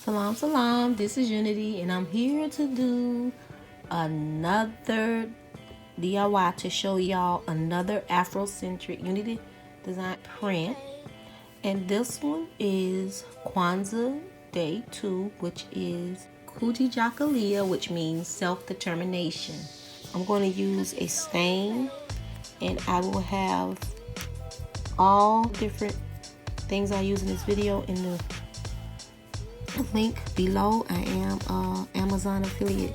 Salam salam, this is Unity and I'm here to do another DIY to show y'all another Afrocentric Unity design print. And this one is Kwanzaa Day 2, which is Kujichagulia, which means self-determination. I'm going to use a stain and I will have all different things I use in this video in the link below. I am an Amazon affiliate.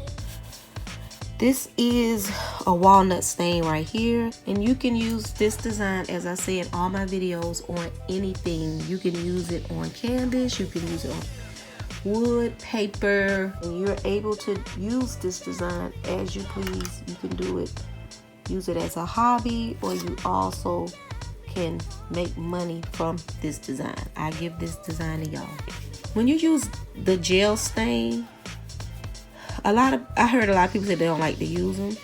This is a walnut stain right here, and you can use this design, as I say in all my videos, on anything. You can use it on canvas, you can use it on wood, paper, and you're able to use this design as you please. You can do it, use it as a hobby, or you also can make money from this design. I give this design to y'all. When you use the gel stain, I heard a lot of people say they don't like to use them,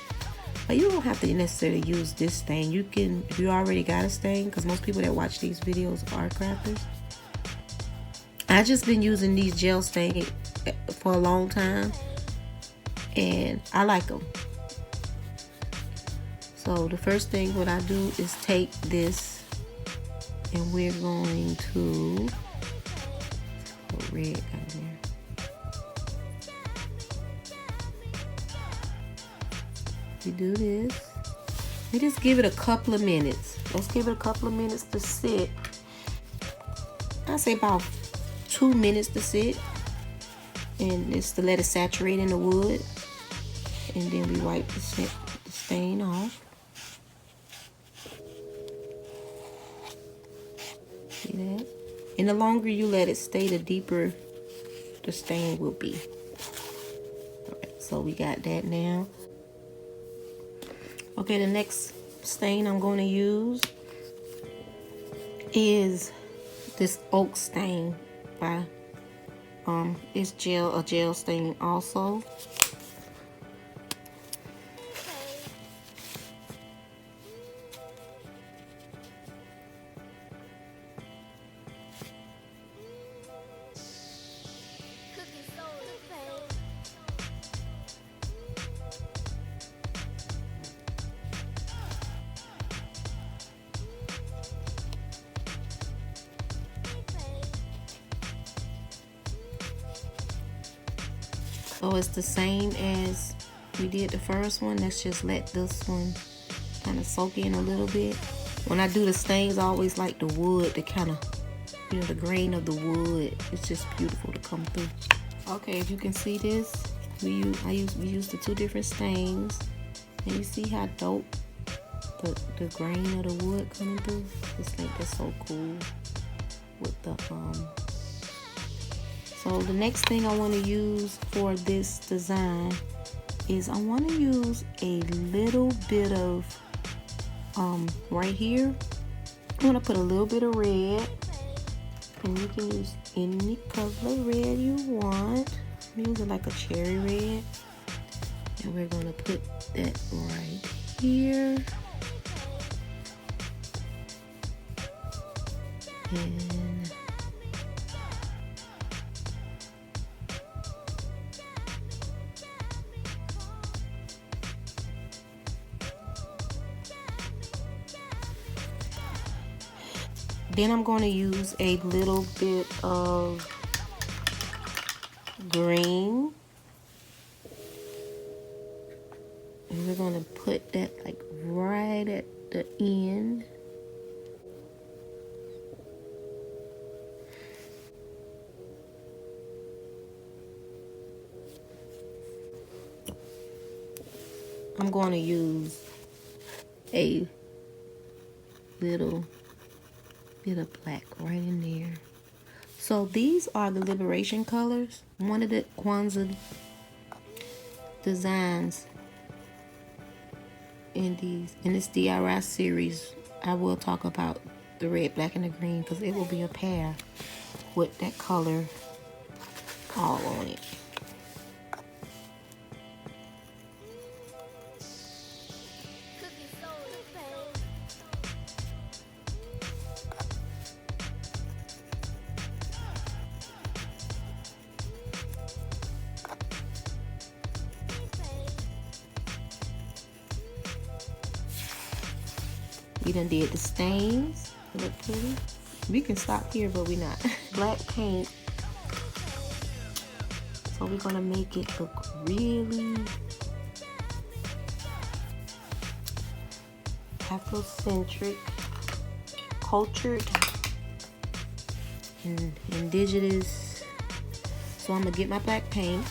but you don't have to necessarily use this stain. You can, if you already got a stain, because most people that watch these videos are crafters. I just been using these gel stains for a long time, and I like them. So the first thing what I do is take this, and we're going to put red down there. We do this. We just give it a couple of minutes. Let's give it a couple of minutes to sit. I say about 2 minutes to sit, and just to let it saturate in the wood, and then we wipe the stain off. See that? And the longer you let it stay, the deeper the stain will be. Alright, so we got that now. Okay, the next stain I'm going to use is this oak stain by it's a gel stain also. So it's the same as we did the first one. Let's just let this one kind of soak in a little bit. When I do the stains, I always like the wood to kind of, you know, the grain of the wood. It's just beautiful to come through. Okay, if you can see this, we use the two different stains, and you see how dope the grain of the wood coming through. I just think that's so cool with the So the next thing I want to use for this design is I want to use a little bit of right here. I want to put a little bit of red, and you can use any color red you want. I'm using like a cherry red, and we're going to put that right here. And then I'm going to use a little bit of green, and we're going to put that like right at the end. I'm going to use a little bit of black right in there. So these are the liberation colors. One of the Kwanzaa designs in this DIY series, I will talk about the red, black, and the green, because it will be a pair with that color all on it. We done did the stains. They look pretty. We can stop here, but we not. Black paint. So we're gonna make it look really Afrocentric, cultured, and indigenous. So I'm gonna get my black paint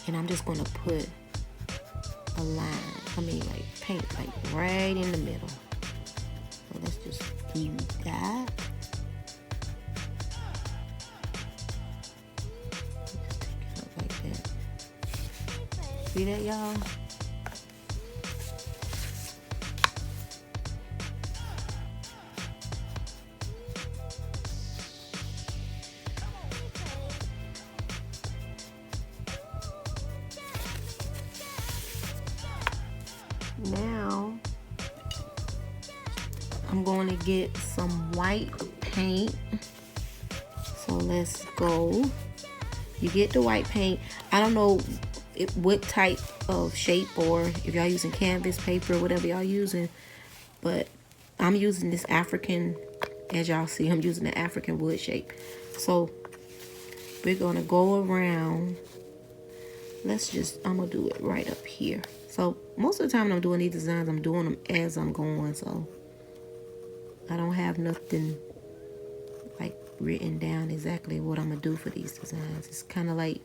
and I'm just gonna put a line. Like paint like right in the middle. So let's just do that. Just take it out like that. See that, y'all? Now I'm going to get some white paint. So let's go. You get the white paint. I don't know what type of shape, or if y'all using canvas, paper, whatever y'all using, but I'm using this African, as y'all see, I'm using the African wood shape. So we're gonna go around. I'm gonna do it right up here. So most of the time when I'm doing these designs, I'm doing them as I'm going. So I don't have nothing like written down exactly what I'm gonna do for these designs. It's kind of like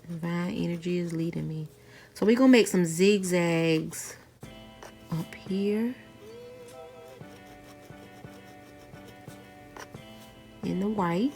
divine energy is leading me. So we're gonna make some zigzags up here in the white.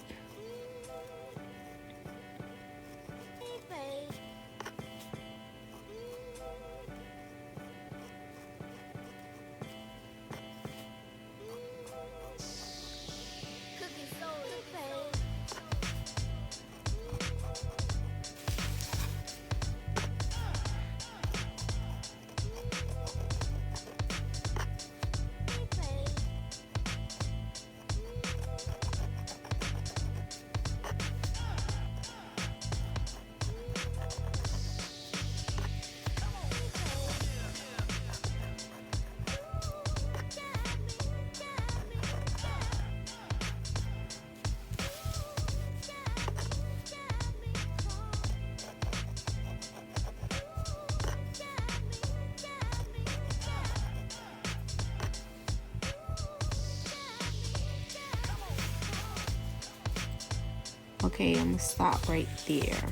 Okay, I'm gonna stop right there.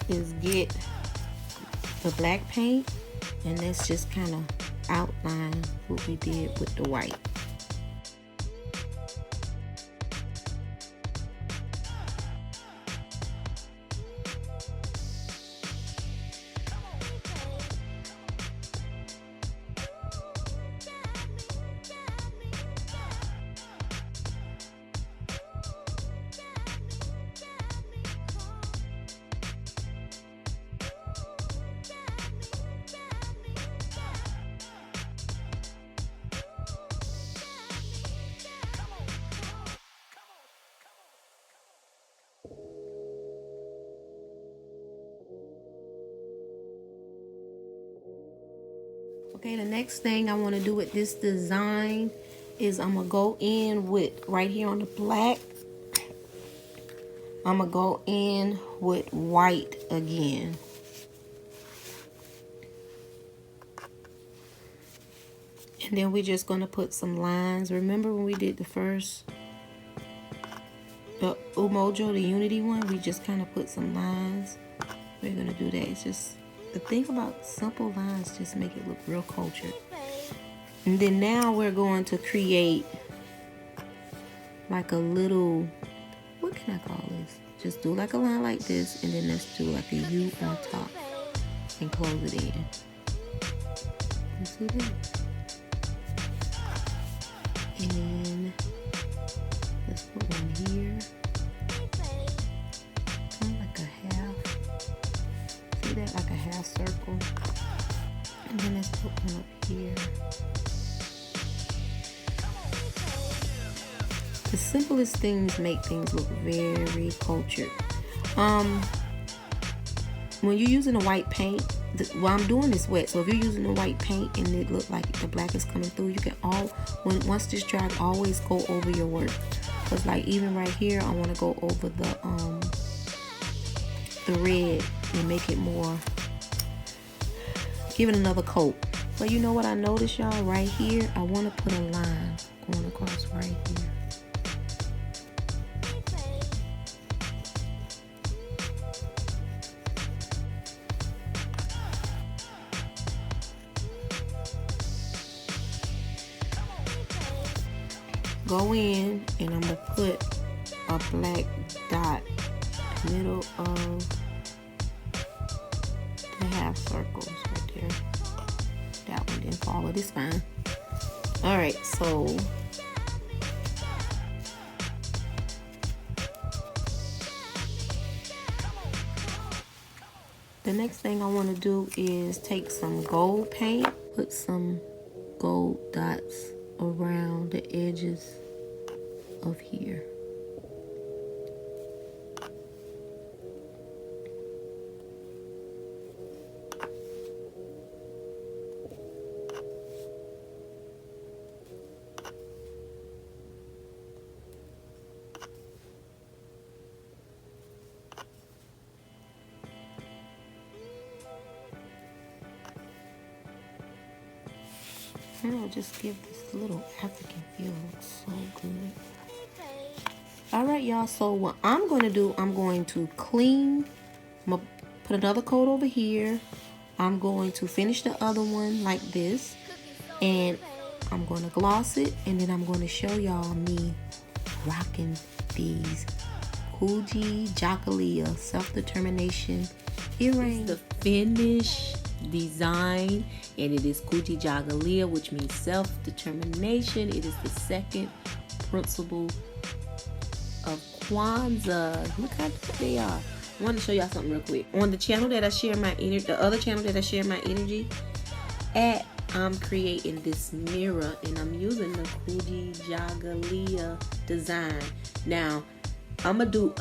Is get the black paint and let's just kind of outline what we did with the white. Okay, the next thing I want to do with this design is I'm going to go in with, right here on the black, I'm going to go in with white again. And then we're just going to put some lines. Remember when we did the first, the Umoja, the unity one, we just kind of put some lines. We're going to do that. It's just, the thing about simple lines just make it look real cultured. And then now we're going to create like a little, what can I call this? Just do like a line like this, and then let's do like a U on top and close it in. You see that? And let's put one here. Kind of like a half. See that? Like a half circle. And then let's put one up here. The simplest things make things look very cultured. When you're using a white paint, What I'm doing is wet. So if you're using the white paint and it look like the black is coming through, you can once this dry, always go over your work. Cause like even right here, I want to go over the red and make it more, give it another coat. But you know what I noticed, y'all? Right here, I want to put a line going across right here. Go in and I'm gonna put a black dot middle of the half circles right there. That one didn't fall, but it's fine. All right, so the next thing I want to do is take some gold paint, put some gold dots around the edges of here. And I'll just give this little African feel. It looks so good. Alright, y'all. So what I'm going to do, I'm going to clean. I'm going to put another coat over here. I'm going to finish the other one like this. And I'm going to gloss it. And then I'm going to show y'all me rocking these Kujichagulia self-determination earrings. The finished design, and it is Kujichagulia, which means self-determination. It is the second principle of Kwanzaa. Look how good they are. I want to show y'all something real quick. On the channel that I share my energy, the other channel that I share my energy at, I'm creating this mirror and I'm using the Kujichagulia design. Now I'm gonna do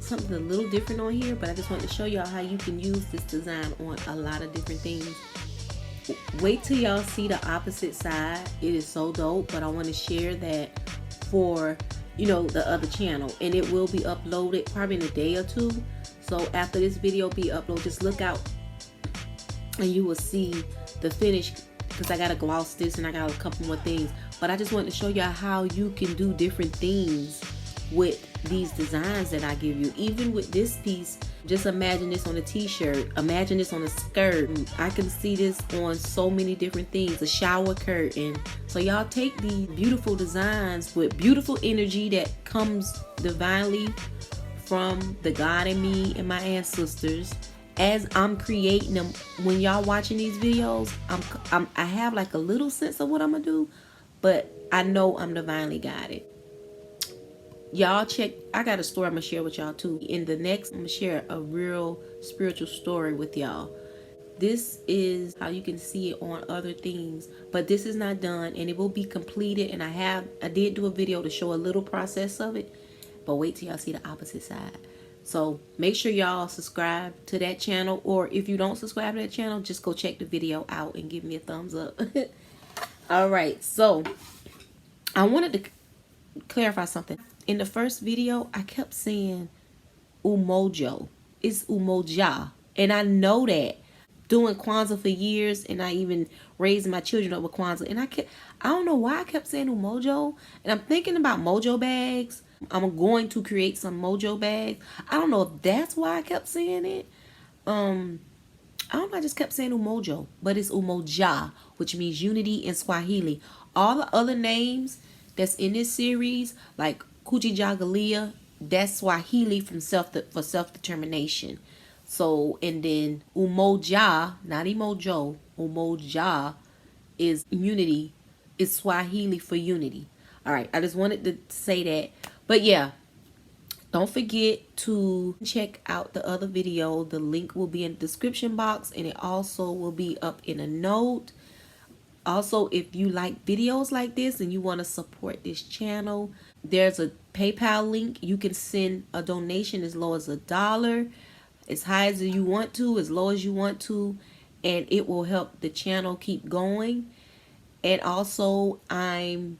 something a little different on here, but I just want to show y'all how you can use this design on a lot of different things. Wait till y'all see the opposite side. It is so dope, but I want to share that for, you know, the other channel, and it will be uploaded probably in a day or two. So after this video be uploaded, just look out and you will see the finish, because I gotta gloss this and I got a couple more things. But I just want to show y'all how you can do different things with these designs that I give you. Even with this piece, just imagine this on a t-shirt, imagine this on a skirt. I can see this on so many different things, a shower curtain. So y'all take these beautiful designs with beautiful energy that comes divinely from the God in me and my ancestors. As I'm creating them, when y'all watching these videos, I have like a little sense of what I'm gonna do, but I know I'm divinely guided. Y'all check, I got a story I'm gonna share with y'all too. In the next, I'm gonna share a real spiritual story with y'all. This is how you can see it on other things, but this is not done and it will be completed. And I did do a video to show a little process of it, but wait till y'all see the opposite side. So make sure y'all subscribe to that channel, or if you don't subscribe to that channel, just go check the video out and give me a thumbs up. All right, so I wanted to clarify something. In the first video, I kept saying Umoja. It's Umoja. And I know that. Doing Kwanzaa for years, and I even raised my children up with Kwanzaa. And I don't know why I kept saying Umoja. And I'm thinking about mojo bags. I'm going to create some mojo bags. I don't know if that's why I kept saying it. I don't know, I just kept saying Umoja. But it's Umoja, which means unity in Swahili. All the other names that's in this series, like Kujichagulia, that's Swahili for self-determination. So, and then Umoja, not Emojo, Umoja is unity, is Swahili for unity. All right, I just wanted to say that. But yeah, don't forget to check out the other video. The link will be in the description box, and it also will be up in a note. Also, if you like videos like this and you want to support this channel, there's a PayPal link. You can send a donation as low as $1. as high as you want to, as low as you want to, and it will help the channel keep going. And also, I'm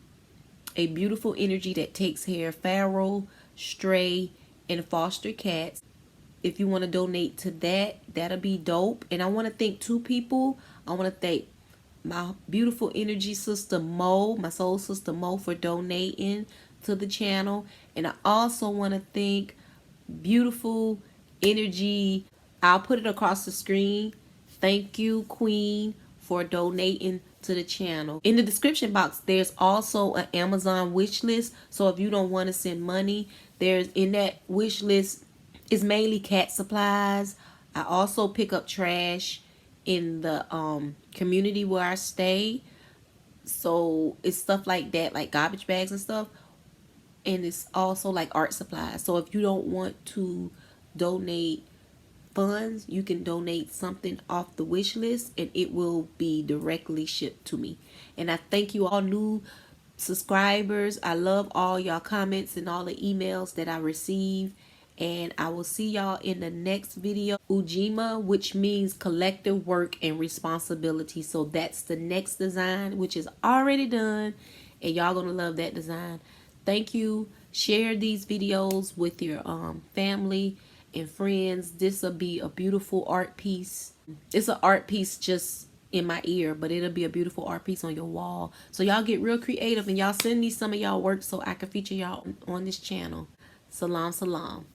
a beautiful energy that takes care of feral, stray, and foster cats. If you want to donate to that, that'll be dope. And I want to thank two people. I want to thank my beautiful energy sister Mo, my soul sister Mo, for donating to the channel. And I also want to thank beautiful energy. I'll put it across the screen. Thank you, Queen, for donating to the channel. In the description box, there's also an Amazon wish list. So if you don't want to send money, there's in that wish list is mainly cat supplies. I also pick up trash in the community where I stay. So it's stuff like that, like garbage bags and stuff. And it's also like art supplies. So if you don't want to donate funds, you can donate something off the wish list and it will be directly shipped to me. And I thank you all new subscribers. I love all y'all comments and all the emails that I receive. And I will see y'all in the next video. Ujima, which means collective work and responsibility. So that's the next design, which is already done. And y'all gonna love that design. Thank you. Share these videos with your family and friends. This will be a beautiful art piece. It's an art piece just in my ear, but it'll be a beautiful art piece on your wall. So y'all get real creative and y'all send me some of y'all work so I can feature y'all on this channel. Salam, salam.